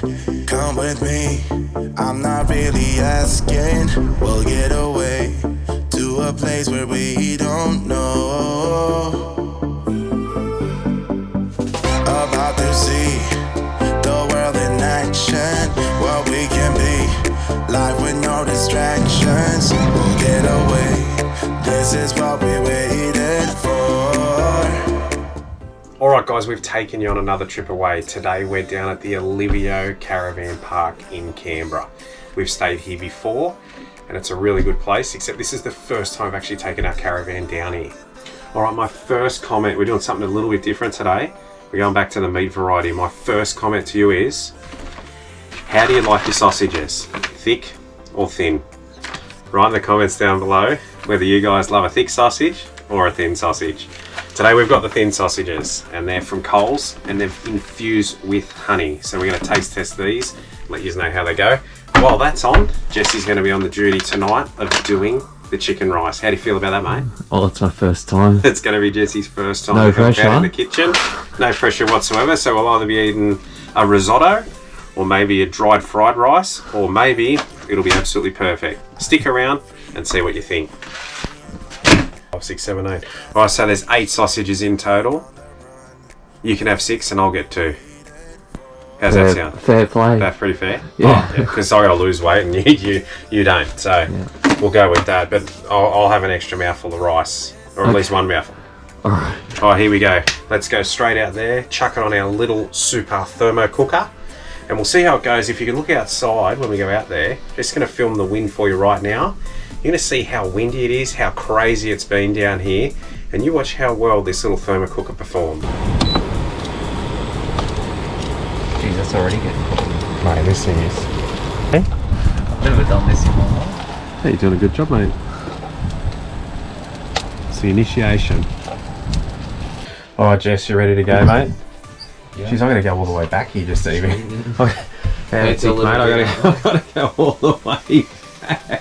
Come with me, I'm not really asking. We'll get away to a place where we don't know. About to see the world in action, what we can be, life with no distractions. We'll get away, this is what we waited for. Alright guys, we've taken you on another trip away. Today we're down at the Alivio Caravan Park in Canberra. We've stayed here before and it's a really good place, except this is the first time I've actually taken our caravan down here. Alright, my first comment, we're doing something a little bit different today. We're going back to the meat variety. My first comment to you is, how do you like your sausages? Thick or thin? Write in the comments down below whether you guys love a thick sausage or a thin sausage. Today we've got the thin sausages and they're from Coles and they're infused with honey. So we're going to taste test these, let you know how they go. While that's on, Jesse's going to be on the duty tonight of doing the chicken rice. How do you feel about that, mate? Oh, it's my first time. It's going to be Jesse's first time. No pressure. In the kitchen. No pressure whatsoever. So we'll either be eating a risotto or maybe a dried fried rice, or maybe it'll be absolutely perfect. Stick around and see what you think. 5, 6, 7, 8. Alright, so there's 8 sausages in total. You can have 6 and I'll get 2. How's that sound? Fair play. That's pretty fair? Yeah. Because I gotta lose weight and you don't. So yeah, we'll go with that. But I'll have an extra mouthful of rice. Or at least one mouthful. Alright. Oh, here we go. Let's go straight out there. Chuck it on our little super thermo cooker. And we'll see how it goes. If you can look outside when we go out there, just going to film the wind for you right now. You're going to see how windy it is, how crazy it's been down here, and you watch how well this little thermo cooker performed. Jeez, that's already getting cold. Mate, this thing is. Hey? I've never done this in my life. Hey, you're doing a good job, mate. It's the initiation. Alright, Jess, you ready to go, mate? Yeah. Jeez, I'm going to go all the way back here just to even. I've got to go all the way back.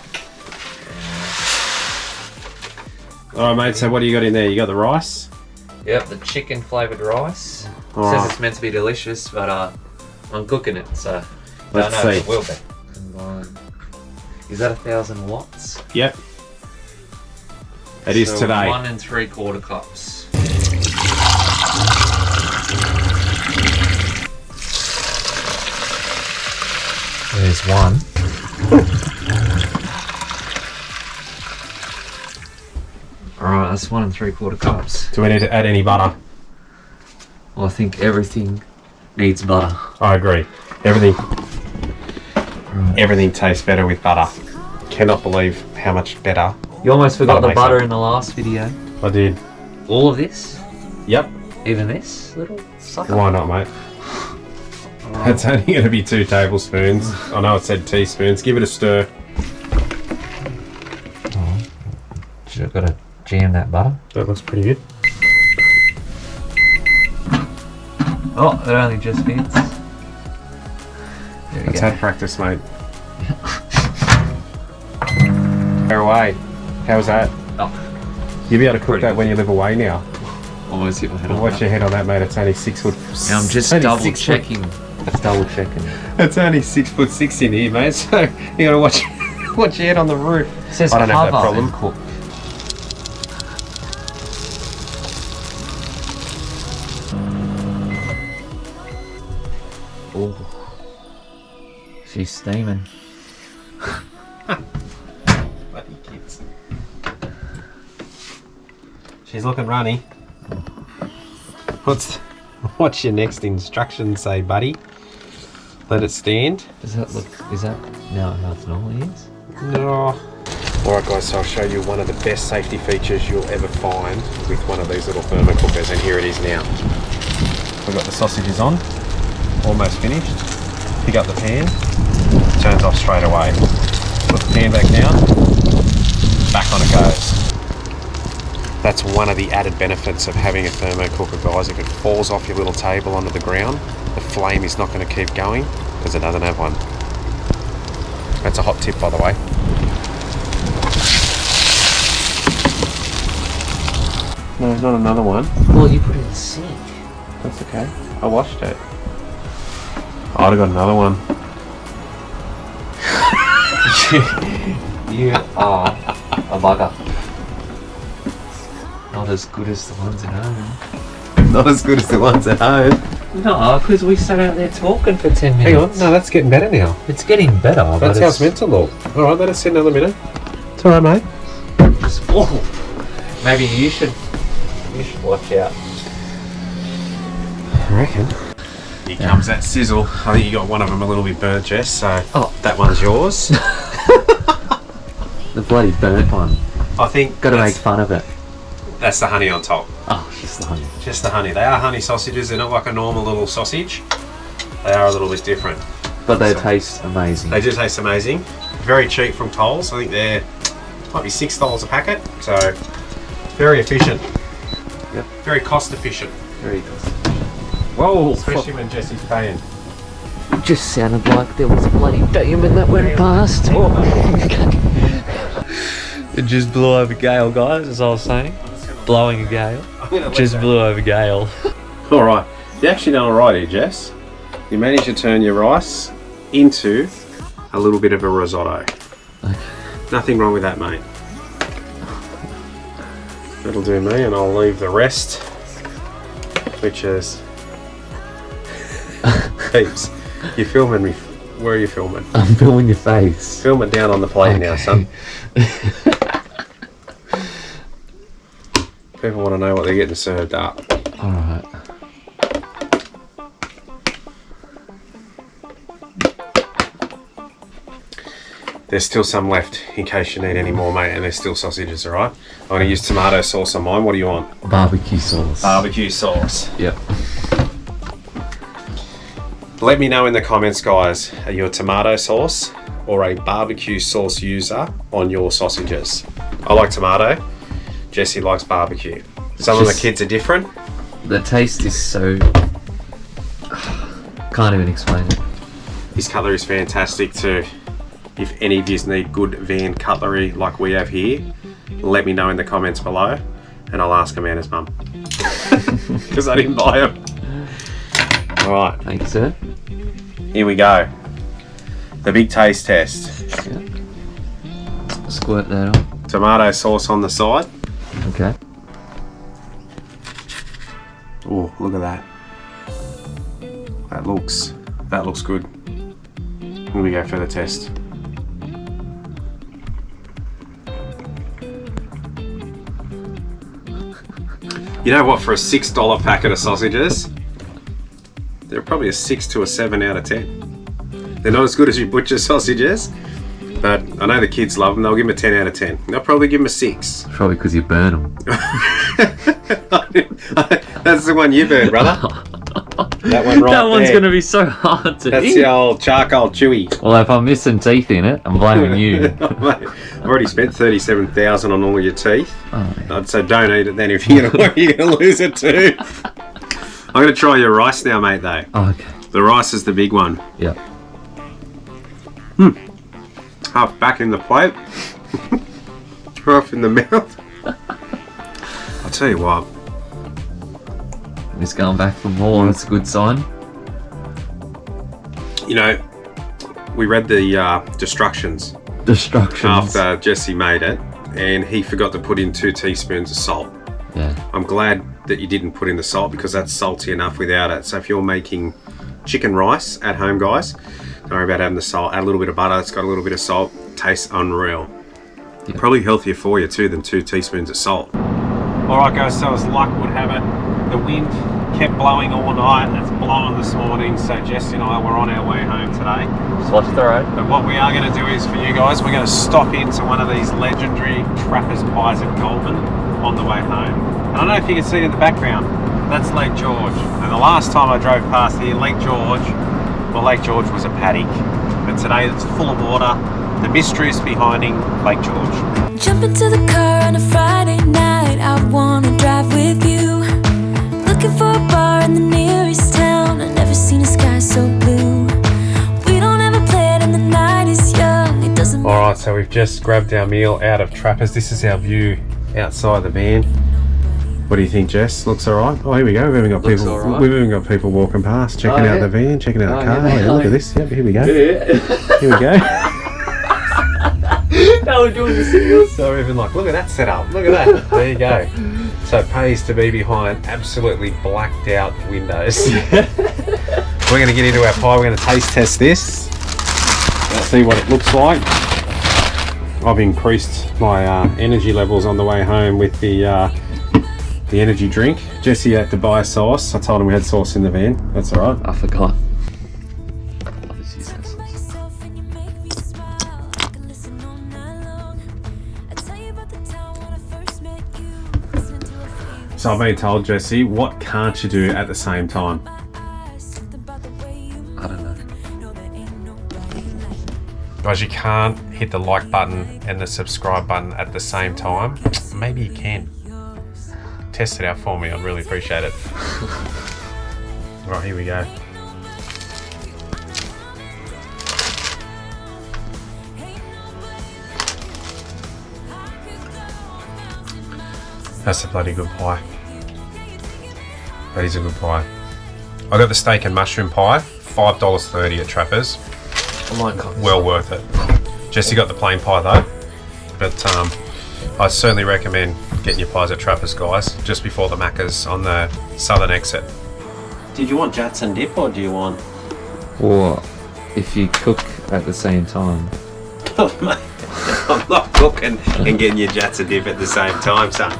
Alright, mate, so what do you got in there? You got the rice? Yep, the chicken flavoured rice. All says it's meant to be delicious, but I'm cooking it, so let's see. It will be. Is that 1,000 watts? Yep. It is today. 1 3/4 cups. There's one. Alright, that's 1 3/4 cups. Do we need to add any butter? Well, I think everything needs butter. I agree. Everything tastes better with butter. Cannot believe how much better. You almost forgot the makes butter it. in the last video. I did. All of this? Yep. Even this little sucker? Why not, mate? It's only going to be 2 tablespoons. I know it said teaspoons. Give it a stir. Should have got to jam that butter. That looks pretty good. Oh, it only just fits. Let's have practice, mate. Fire away. How was that? Oh. You'll be able to cook that when you live away now. Almost hit my head on Watch that. your head on that, mate. It's only 6 foot. Now I'm just double checking. That's double checking. It's only 6'6" in here, mate. So you gotta watch your head on the roof. It says I don't have that cover problem. and cook. Oh, she's steaming. Bloody kids. She's looking runny. What's your next instruction say, buddy? Let it stand. Does that look, is that, no, how it normally is? No. Alright guys, so I'll show you one of the best safety features you'll ever find with one of these little thermo cookers, and here it is now. We've got the sausages on, almost finished. Pick up the pan, turns off straight away. Put the pan back down, back on it goes. That's one of the added benefits of having a thermo cooker, guys. If it falls off your little table onto the ground, the flame is not going to keep going because it doesn't have one. That's a hot tip, by the way. No, there's not another one. Well, you put it in the sink. That's okay. I washed it. I'd have got another one. You are a bugger. Not as good as the ones at home. Not as good as the ones at home. No, because we sat out there talking for 10 minutes. Hang on, no, that's getting better now. It's getting better. That's how it's meant to look. Alright, let us sit another minute. It's alright, mate. Maybe you should watch out. I reckon. Here comes that sizzle. I think you got one of them a little bit burnt, Jess, so that one's yours. The bloody burnt one. I think Got to make fun of it. that's the honey on top. Oh, just the honey. Just the honey. They are honey sausages. They're not like a normal little sausage. They are a little bit different. But they taste amazing. They do taste amazing. Very cheap from Coles. I think they're might be $6 a packet. So very efficient. Yep. Very cost efficient. Very good. Whoa! Especially when Jesse's paying. It just sounded like there was a bloody demon that went past. It just blew over gale, guys, as I was saying. Blowing a gale. Just blew over gale. Alright. You actually done alright here, Jess. You managed to turn your rice into a little bit of a risotto. Okay. Nothing wrong with that, mate. That'll do me, and I'll leave the rest, which is heaps. You're filming me. Where are you filming? I'm filming your face. Film it down on the plate now, son. People want to know what they're getting served up. Alright. There's still some left in case you need any more, mate, and there's still sausages, alright? I'm going to use tomato sauce on mine. What do you want? Barbecue sauce. Barbecue sauce. Yep. Let me know in the comments, guys, are you a tomato sauce or a barbecue sauce user on your sausages? I like tomato. Jesse likes barbecue. Some of the kids are different. The taste is so... Can't even explain it. His cutlery is fantastic too. If any of you need good van cutlery like we have here, let me know in the comments below and I'll ask Amanda's mum. Because I didn't buy them. Alright. Thanks, sir. Here we go. The big taste test. Yep. Squirt that on. Tomato sauce on the side. Okay. Oh, look at that. That looks good. Here we go for the test. You know what, for a $6 packet of sausages, they're probably a 6 to a 7 out of 10. They're not as good as your butcher sausages, but I know the kids love them. They'll give them a 10 out of 10. They'll probably give them a 6. Probably because you burn them. That's the one you burned, brother. That one right That one's there. going to be so hard to That's eat. the old charcoal chewy. Well, if I'm missing teeth in it, I'm blaming you. Mate, I've already spent $37,000 on all your teeth. Oh, I'd say don't eat it then if you're gonna lose a tooth. I'm gonna try your rice now, mate. Though. oh, okay. The rice is the big one. Yep. Half back in the plate, half in the mouth. I'll tell you what. Just going back for more. That's a good sign. You know, we read the instructions Destructions. after Jesse made it, and he forgot to put in 2 teaspoons of salt. Yeah. I'm glad that you didn't put in the salt because that's salty enough without it. So if you're making chicken rice at home, guys, don't worry about having the salt. Add a little bit of butter. It's got a little bit of salt. Tastes unreal. Yeah. Probably healthier for you too than 2 teaspoons of salt. All right, guys. So as luck would have it, the wind kept blowing all night. It's blowing this morning. So Jesse and I were on our way home today. Just watch the road. But what we are going to do is for you guys, we're going to stop into one of these legendary Trappers Pies at Goulburn on the way home. And I don't know if you can see it in the background. That's Lake George. And the last time I drove past here, Lake George was a paddock. But today it's full of water. The mysteries behind Lake George. Jump into the car on a Friday night. I wanna drive with you. Looking for a bar in the nearest town. I've never seen a sky so blue. We don't ever play it and the night is young. It doesn't matter. Alright, so we've just grabbed our meal out of Trappers. This is our view outside the van. What do you think, Jess? Looks alright? Oh, here we go. We've even got Looks people. alright. We've even got people walking past, checking out the van, checking out the car. yeah. Yeah, look at this. Yep, here we go. Here we go. No, we're doing the singles. So even like, look at that setup. Look at that. There you go. So it pays to be behind absolutely blacked out windows. We're going to get into our pie. We're going to taste test this. Let's see what it looks like. I've increased my energy levels on the way home with the energy drink. Jesse had to buy sauce. I told him we had sauce in the van. That's all right. I forgot. So I've been told, Jesse, what can't you do at the same time? I don't know. Guys, you can't hit the like button and the subscribe button at the same time. Maybe you can. Test it out for me. I'd really appreciate it. Right, here we go. That's a bloody good pie. That is a good pie. I got the steak and mushroom pie, $5.30 at Trappers. I might cut this. Well worth it. Jesse got the plain pie though, but I certainly recommend getting your pies at Trappers, guys, just before the Macca's on the southern exit. Did you want Jats and dip or do you want... Or if you cook at the same time. I'm not cooking and getting your Jats and dip at the same time, son.